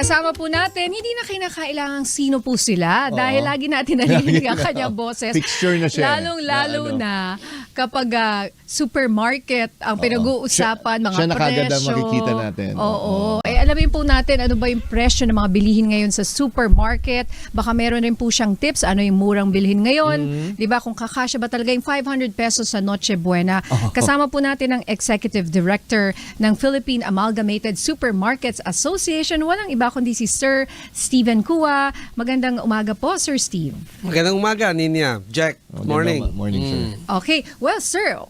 Kasama po natin, hindi na kinakailangang sino po sila dahil lagi natin narinig ang kanyang boses. Fixture na siya. Lalong-lalo na kapag supermarket ang pinag-uusapan, mga Siya na kagad ang presyo. makikita natin. Oo. Alamin po natin ano ba yung presyo ng mga bilihin ngayon sa supermarket. Baka meron rin po siyang tips, ano yung murang bilhin ngayon. Di ba, kung kakasya ba talaga yung 500 pesos sa Noche Buena. Kasama po natin ang Executive Director ng Philippine Amalgamated Supermarkets Association. Walang iba kundi si Sir Steven Cua. Magandang umaga po, Sir Steve. Magandang umaga, Ninya. Jack, good morning. Morning, sir. Okay, well, sir,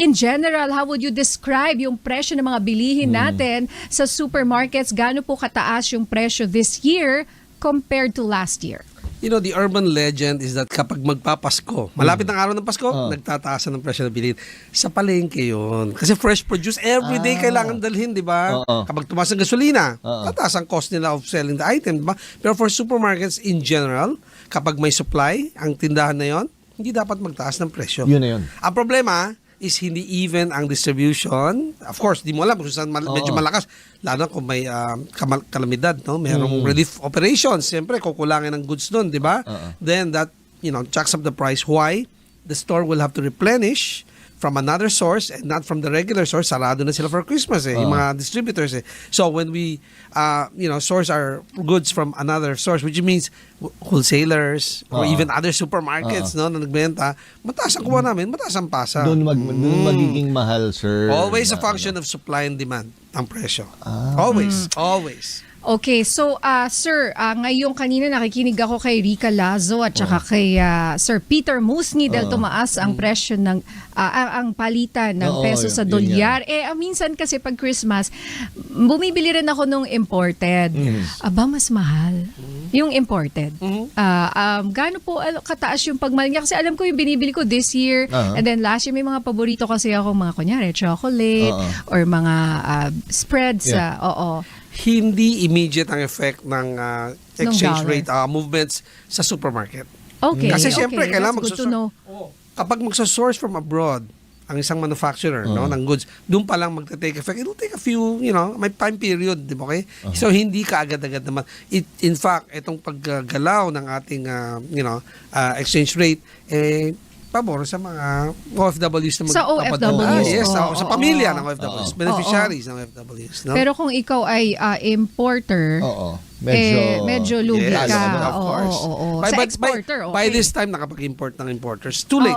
in general, how would you describe yung presyo ng mga bilihin natin sa supermarkets? Gaano po kataas yung presyo this year compared to last year? You know, the urban legend is that kapag magpapasko, malapit ang araw ng Pasko, nagtataasan ng presyo ng bilhin. Sa palengke yun. Kasi fresh produce, everyday kailangan dalhin, di ba? Kapag tumaas ang gasolina, tataas ang cost nila of selling the item, di ba? Pero for supermarkets in general, kapag may supply, ang tindahan na yon, hindi dapat magtaas ng presyo. Yun na yun. Ang problema is hindi even ang distribution. Of course, di mo alam kung saan medyo malakas. Lalo kung may kalamidad, no? Merong relief operations. Siyempre, kukulangin ng goods doon, di ba? Then that, jacks up the price. Why? The store will have to replenish from another source and not from the regular source. Sarado na sila for Christmas yung mga distributors So when we source our goods from another source, which means wholesalers or even other supermarkets no na nagbenta, mataas ang kuha namin, mataas ang pasa. Doon magiging mahal, sir. Always a function of supply and demand ang presyo. Always. Okay, so sir, ngayong kanina nakikinig ako kay Rica Lazo at saka kay Sir Peter Musni dahil tumaas ang presyo ng ang palitan ng peso sa dolyar. Minsan kasi pag Christmas, bumibili rin ako nung imported. Aba, mas mahal. Yung imported. Gaano po kataas yung pagmahal niya? Kasi alam ko yung binibili ko this year and then last year may mga paborito kasi ako mga kunyari chocolate or mga spreads. Hindi immediate ang effect ng exchange rate movements sa supermarket. Okay. Kasi siyempre, kailangan good to know. Kapag magsa-source from abroad ang isang manufacturer ng goods, doon pa lang magte-take effect. It will take a few, may time period, di ba? Okay? So, hindi ka agad-agad naman. In fact, itong paggalaw ng ating exchange rate, pabor sa mga OFWs na Sa OFWs. Yes, sa pamilya ng OFWs, beneficiaries ng OFWs. No? Pero kung ikaw ay importer, medyo lugi Yes, ka. of course. Sa exporter, by this time, nakapag-import ng importers. Too late.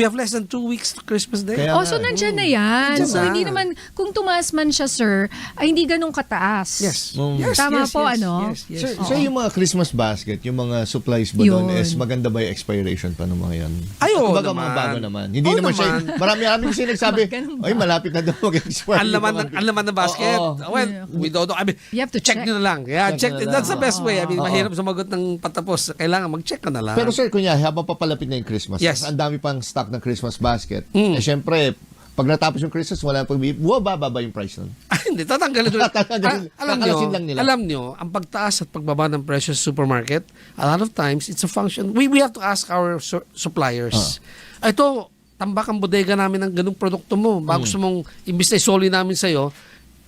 We have less than 2 weeks to Christmas Day. So nandyan na yan. Nandyan So na. hindi naman, kung tumaas man siya, sir, ay hindi ganun kataas. Yes. Tama po, ano? Yes. Sir, yung mga Christmas basket, yung mga supplies ba doon is maganda ba yung expiration pa ng mga yan? Ay, oo Kumbaga naman. mga bago naman. Hindi naman siya, marami kasi nagsabi, ay malapit na daw mag-expire. Ang laman ng basket. Well, we don't know. I mean, You have to check check. nyo na lang. Yeah, check. That's the best way. I mean, mahirap sumagot ng patapos. Kailangan mag-check ka na lang. Pero sir, kunya, habang papalapit na yung Christmas, ang dami pang stock ng Christmas basket. Syempre, pag natapos yung Christmas, wala pang bababa yung price nun. Hindi, tatanggalin doon. Alam nyo, ang pagtaas at pagbaba ng presyo sa supermarket, a lot of times, it's a function. We have to ask our suppliers. Ito, tambak ang bodega namin ng ganung produkto mo. Bago gusto mong, imbis na isoli namin sa'yo,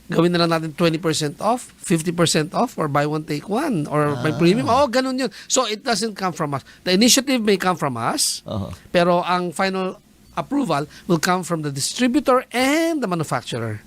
gawin na lang natin 20% off, 50% off, or buy one, take one, or buy premium. Ganun yun. So, it doesn't come from us. The initiative may come from us, pero ang final approval will come from the distributor and the manufacturer.